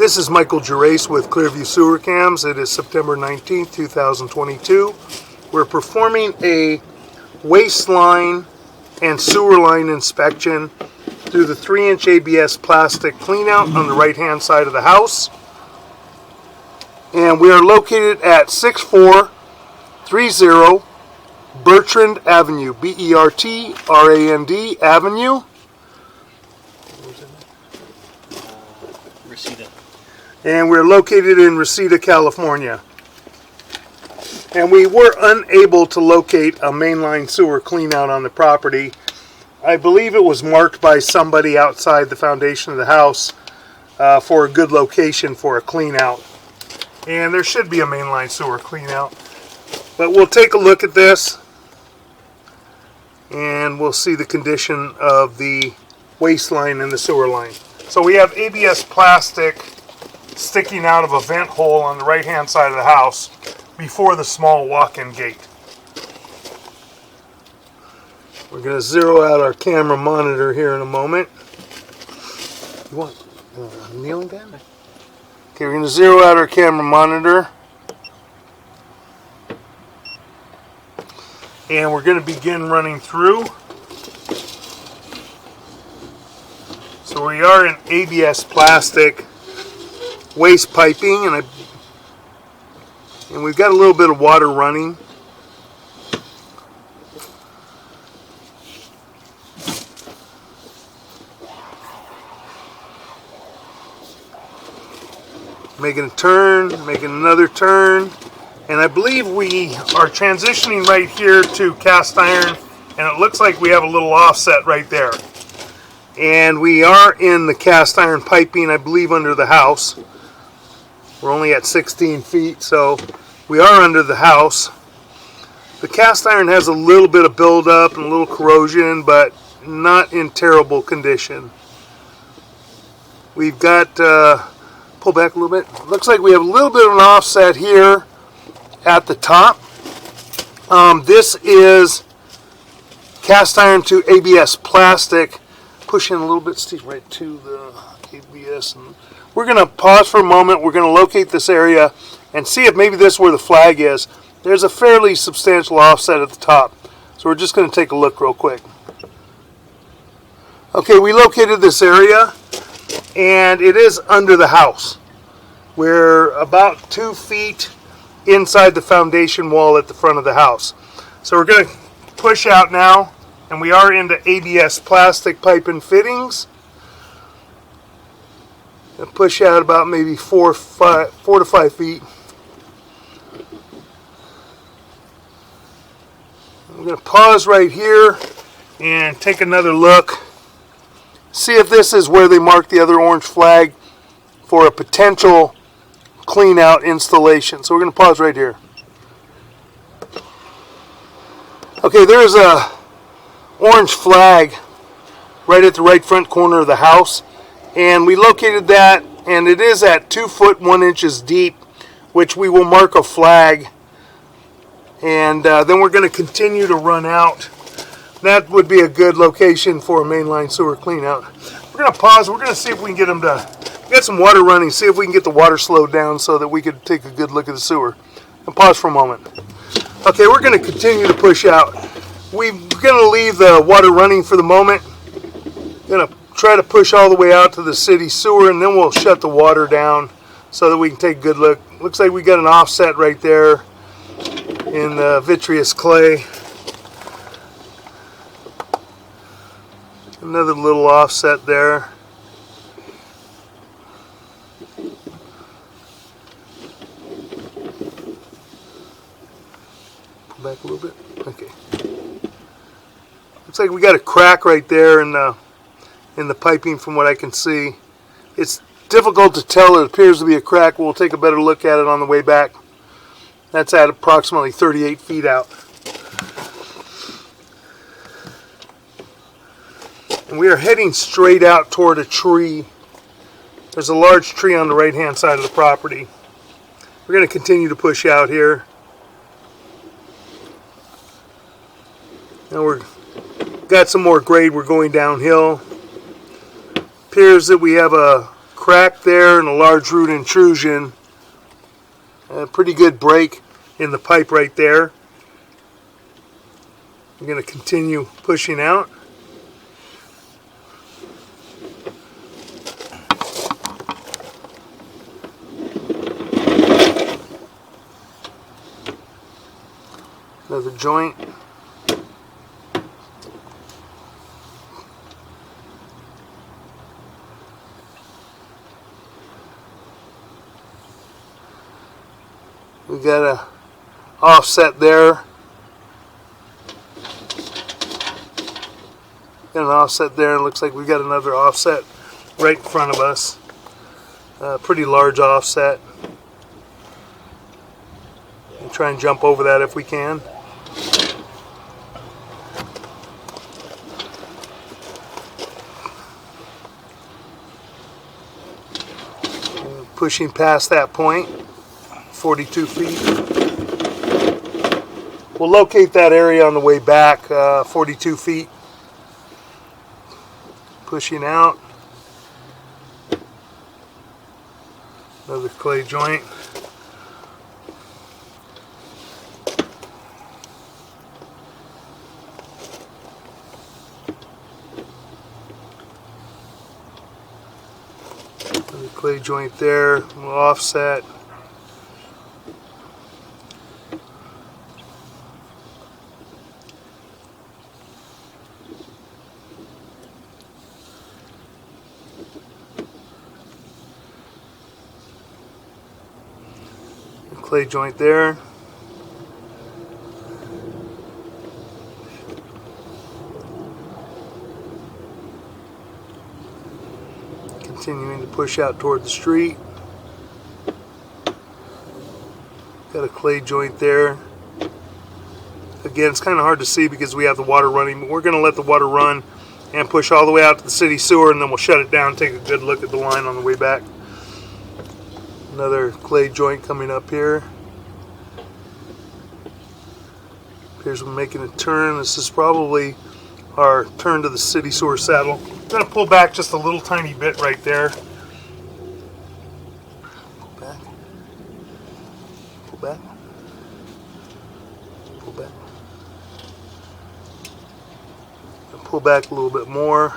This is Michael Gerace with Clearview Sewer Cams. It is September 19th, 2022. We're performing a waste line and sewer line inspection through the 3-inch ABS plastic cleanout on the right-hand side of the house. And we are located at 6430 Bertrand Avenue, B-E-R-T-R-A-N-D Avenue. Reseda. And we're located in Reseda, California. And we were unable to locate a mainline sewer cleanout on the property. I believe it was marked by somebody outside the foundation of the house for a good location for a cleanout. And there should be a mainline sewer cleanout. But we'll take a look at this and we'll see the condition of the waste line and the sewer line. So we have ABS plastic sticking out of a vent hole on the right hand side of the house before the small walk-in gate. We're going to zero out our camera monitor here in a moment. You want kneeling down? Okay, we're going to zero out our camera monitor. And we're going to begin running through. So we are in ABS plastic waste piping, and we've got a little bit of water running. Making a turn, making another turn, and I believe we are transitioning right here to cast iron, and it looks like we have a little offset right there. And we are in the cast iron piping, I believe, under the house. We're only at 16 feet, so we are under the house. The cast iron has a little bit of buildup and a little corrosion, but not in terrible condition. We've got, pull back a little bit. Looks like we have a little bit of an offset here at the top. This is cast iron to ABS plastic. Push in a little bit, Steve, right to the ABS. And we're going to pause for a moment. We're going to locate this area and see if maybe this is where the flag is. There's a fairly substantial offset at the top. So we're just going to take a look real quick. Okay, we located this area, and it is under the house. We're about 2 feet inside the foundation wall at the front of the house. So we're going to push out now. And we are into ABS plastic pipe and fittings. And push out about maybe 4 to 5 feet. I'm going to pause right here and take another look. See if this is where they marked the other orange flag for a potential clean out installation. So we're going to pause right here. Okay, there's a orange flag right at the right front corner of the house, and we located that, and it is at 2 foot 1 inches deep, which we will mark a flag, and then we're going to continue to run out. That would be a good location for a mainline sewer clean out. We're going to pause. We're going to see if we can get them to get some water running, see if we can get the water slowed down so that we could take a good look at the sewer. And pause for a moment. Okay, we're going to continue to push out. We're going to leave the water running for the moment. Going to try to push all the way out to the city sewer, and then we'll shut the water down so that we can take a good look. Looks like we got an offset right there in the vitreous clay. Another little offset there. Pull back a little bit. Okay. Looks like we got a crack right there in the piping from what I can see. It's difficult to tell. It appears to be a crack. We'll take a better look at it on the way back. That's at approximately 38 feet out. And we are heading straight out toward a tree. There's a large tree on the right hand side of the property. We're going to continue to push out here. Now we're got some more grade. We're going downhill. Appears that we have a crack there and a large root intrusion. A pretty good break in the pipe right there. I'm going to continue pushing out. Another joint. We got a offset there. Got an offset there. It looks like we got another offset right in front of us. Pretty large offset. We'll try and jump over that if we can. Pushing past that point. 42 feet. We'll locate that area on the way back, 42 feet. Pushing out. Another clay joint. Another clay joint there, we'll offset. Clay joint there. Continuing to push out toward the street. Got a clay joint there. Again, it's kind of hard to see because we have the water running, but we're going to let the water run and push all the way out to the city sewer, and then we'll shut it down and take a good look at the line on the way back. Another clay joint coming up here. Appears we're making a turn. This is probably our turn to the city sewer saddle. I'm going to pull back just a little tiny bit right there. Pull back. Pull back. Pull back. Pull back a little bit more.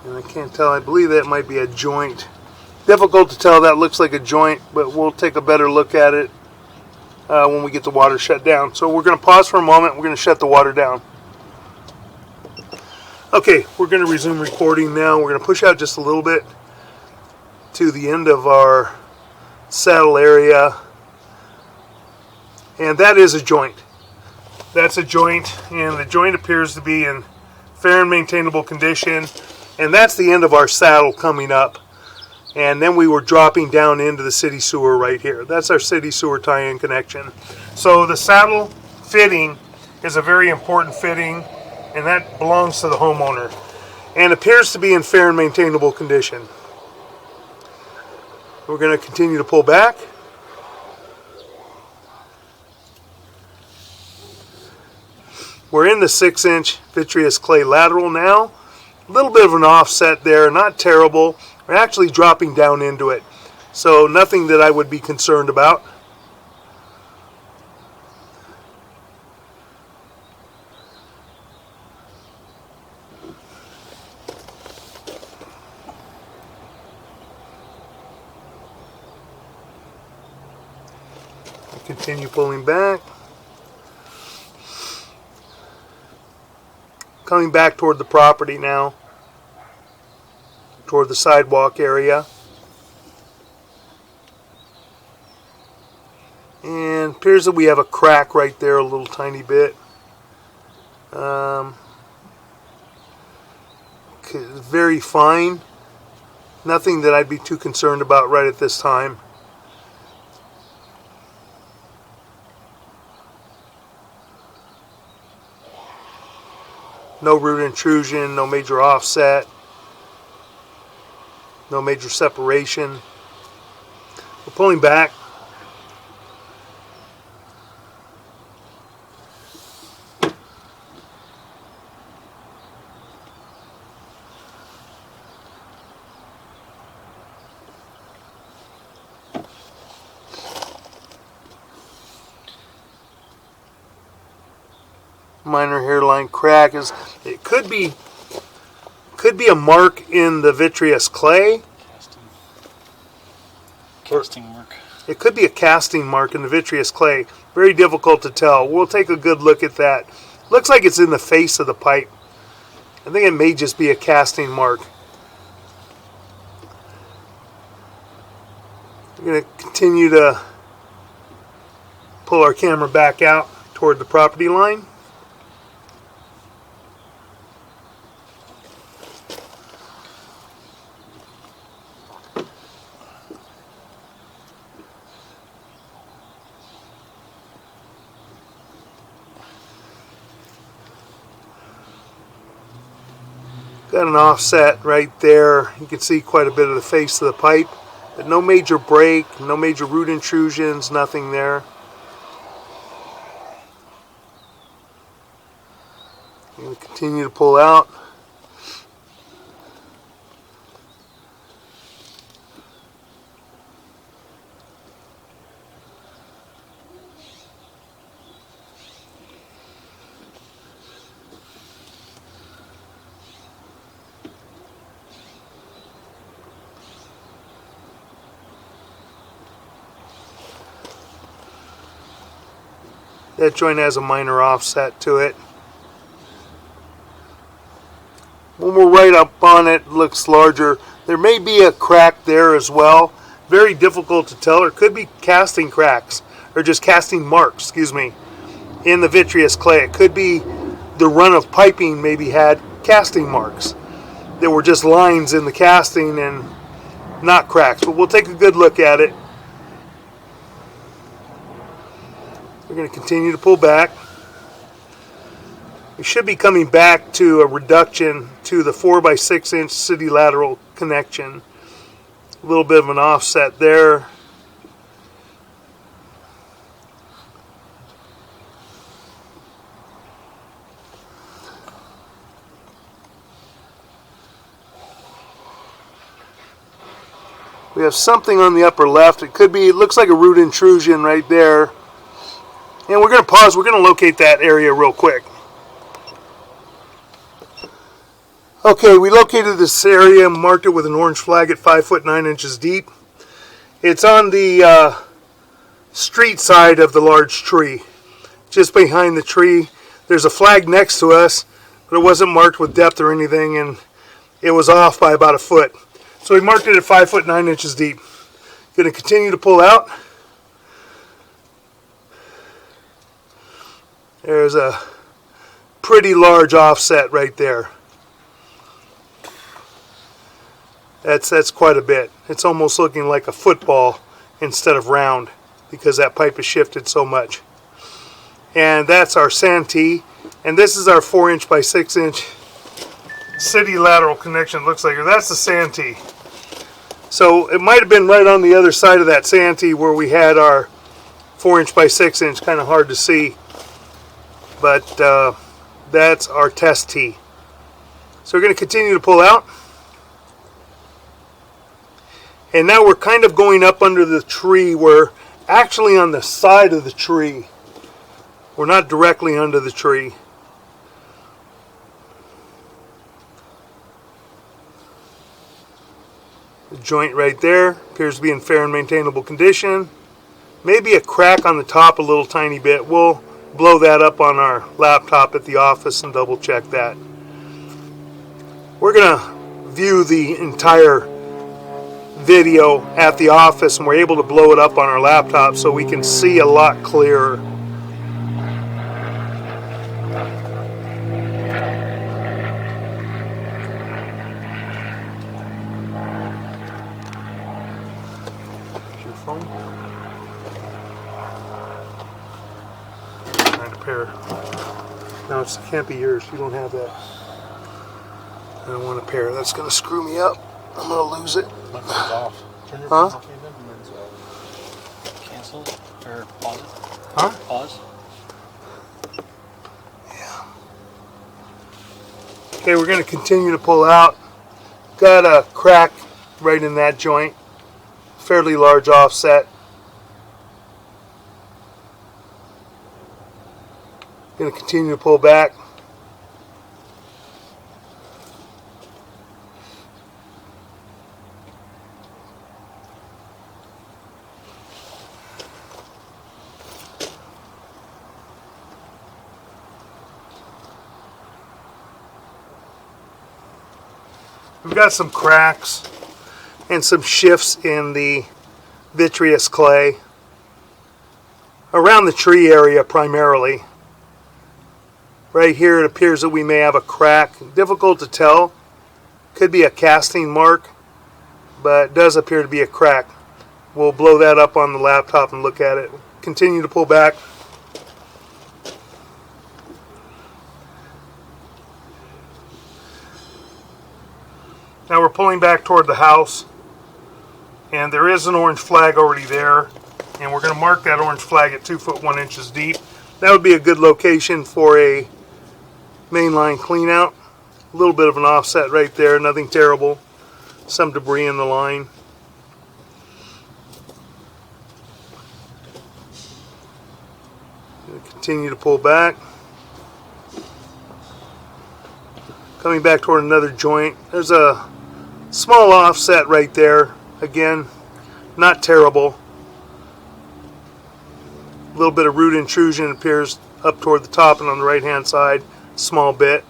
And I can't tell, I believe that might be a joint. Difficult to tell, that looks like a joint, but we'll take a better look at it when we get the water shut down. So we're going to pause for a moment, we're going to shut the water down. Okay, we're going to resume recording now. We're going to push out just a little bit to the end of our saddle area. And that is a joint. That's a joint, and the joint appears to be in fair and maintainable condition. And that's the end of our saddle coming up. And then we were dropping down into the city sewer right here. That's our city sewer tie-in connection. So the saddle fitting is a very important fitting, and that belongs to the homeowner. And appears to be in fair and maintainable condition. We're going to continue to pull back. We're in the 6-inch vitreous clay lateral now. A little bit of an offset there, not terrible. We're actually dropping down into it, so nothing that I would be concerned about. Continue pulling back. Coming back toward the property now, toward the sidewalk area. And appears that we have a crack right there, a little tiny bit. Very fine. Nothing that I'd be too concerned about right at this time. No root intrusion, no major offset, no major separation. We're pulling back. minor hairline crack. It could be a mark in the vitreous clay. Casting mark. It could be a casting mark in the vitreous clay. Very difficult to tell. We'll take a good look at that. Looks like it's in the face of the pipe. I think it may just be a casting mark. We're going to continue to pull our camera back out toward the property line. Got an offset right there. You can see quite a bit of the face of the pipe, but no major break, no major root intrusions, nothing there. I'm going to continue to pull out. That joint has a minor offset to it. When we're right up on it, it looks larger. There may be a crack there as well. Very difficult to tell. Or it could be casting cracks, or just casting marks, excuse me, in the vitreous clay. It could be the run of piping maybe had casting marks. There were just lines in the casting and not cracks. But we'll take a good look at it. We're going to continue to pull back. We should be coming back to a reduction to the 4x6 inch city lateral connection. A little bit of an offset there. We have something on the upper left. It looks like a root intrusion right there. And we're going to pause. We're going to locate that area real quick. Okay, we located this area and marked it with an orange flag at 5 foot 9 inches deep. It's on the street side of the large tree. Just behind the tree. There's a flag next to us, but it wasn't marked with depth or anything, and it was off by about a foot. So we marked it at 5 foot 9 inches deep. Going to continue to pull out. There's a pretty large offset right there. That's quite a bit. It's almost looking like a football instead of round because that pipe has shifted so much. And that's our Santee. And this is our 4 inch by 6 inch city lateral connection. Looks like that's the Santee. So it might have been right on the other side of that Santee where we had our 4 inch by 6 inch. Kind of hard to see. But that's our test tee. So we're going to continue to pull out. And now we're kind of going up under the tree. We're actually on the side of the tree. We're not directly under the tree. The joint right there appears to be in fair and maintainable condition. Maybe a crack on the top a little tiny bit. We'll blow that up on our laptop at the office and double check that. We're going to view the entire video at the office, and we're able to blow it up on our laptop so we can see a lot clearer. Your phone? No, it can't be yours. You don't have that. I don't want a pair. That's going to screw me up. I'm going to lose it. My phone's off. Turn your Huh? phone off. Cancel it or pause it. Huh? Pause. Yeah. Okay, we're going to continue to pull out. Got a crack right in that joint. Fairly large offset. Going to continue to pull back. We've got some cracks and some shifts in the vitreous clay around the tree area primarily. Right here it appears that we may have a crack. Difficult to tell. Could be a casting mark, but it does appear to be a crack. We'll blow that up on the laptop and look at it. Continue to pull back. Now we're pulling back toward the house, and there is an orange flag already there, and we're going to mark that orange flag at 2 foot 1 inches deep. That would be a good location for a mainline clean out. A little bit of an offset right there, nothing terrible. Some debris in the line. Continue to pull back. Coming back toward another joint. There's a small offset right there. Again, not terrible. A little bit of root intrusion appears up toward the top and on the right hand side. Small bit.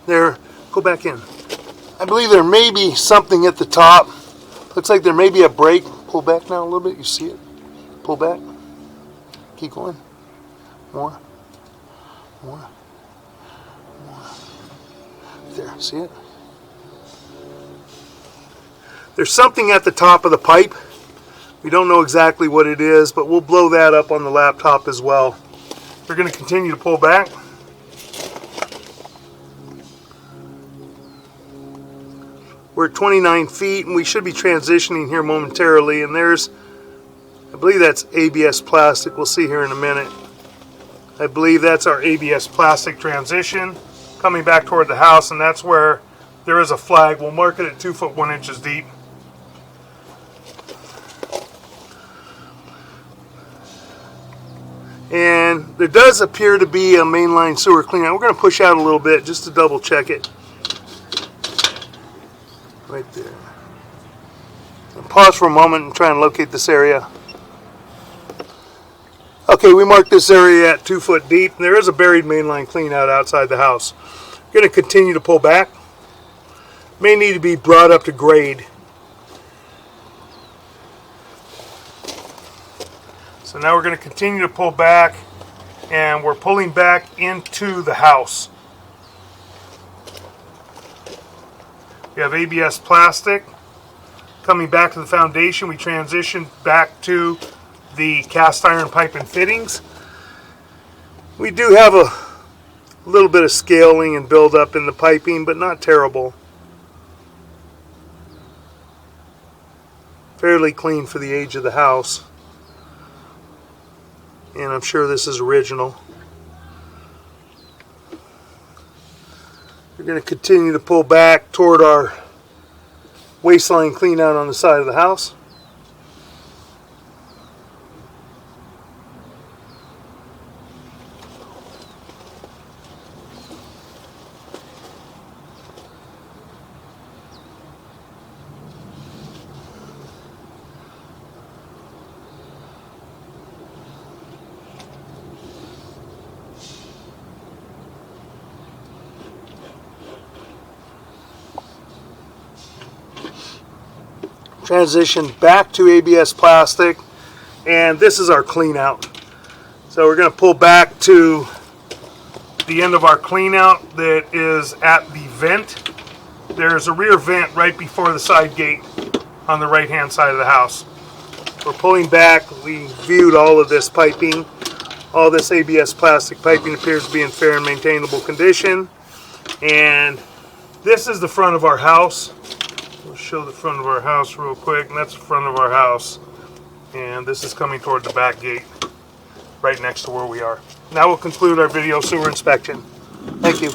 There, go back in. I believe there may be something at the top. Looks like there may be a break. Pull back now a little bit. You see it? Pull back. Keep going. More. More. There, see it? There's something at the top of the pipe. We don't know exactly what it is, but we'll blow that up on the laptop as well. We're going to continue to pull back. We're at 29 feet, and we should be transitioning here momentarily. And there's, I believe that's ABS plastic. We'll see here in a minute. I believe that's our ABS plastic transition. Coming back toward the house, and that's where there is a flag. We'll mark it at 2 foot 1 inches deep. And there does appear to be a mainline sewer cleanout. We're going to push out a little bit just to double check it. Right there. I'll pause for a moment and try and locate this area. Okay, we marked this area at 2 foot deep. And there is a buried mainline cleanout outside the house. We're going to continue to pull back. May need to be brought up to grade. So now we're going to continue to pull back, and we're pulling back into the house. We have ABS plastic. Coming back to the foundation, we transition back to the cast iron pipe and fittings. We do have a little bit of scaling and buildup in the piping, but not terrible. Fairly clean for the age of the house. And I'm sure this is original. We're going to continue to pull back toward our waistline clean out on the side of the house. Transition back to ABS plastic, and this is our clean out. So we're going to pull back to the end of our clean out that is at the vent. There's a rear vent right before the side gate on the right hand side of the house. We're pulling back. We viewed all of this piping. All this ABS plastic piping appears to be in fair and maintainable condition. And this is the front of our house. We'll show the front of our house real quick, and that's the front of our house. And this is coming toward the back gate, right next to where we are. Now we'll conclude our video sewer inspection. Thank you.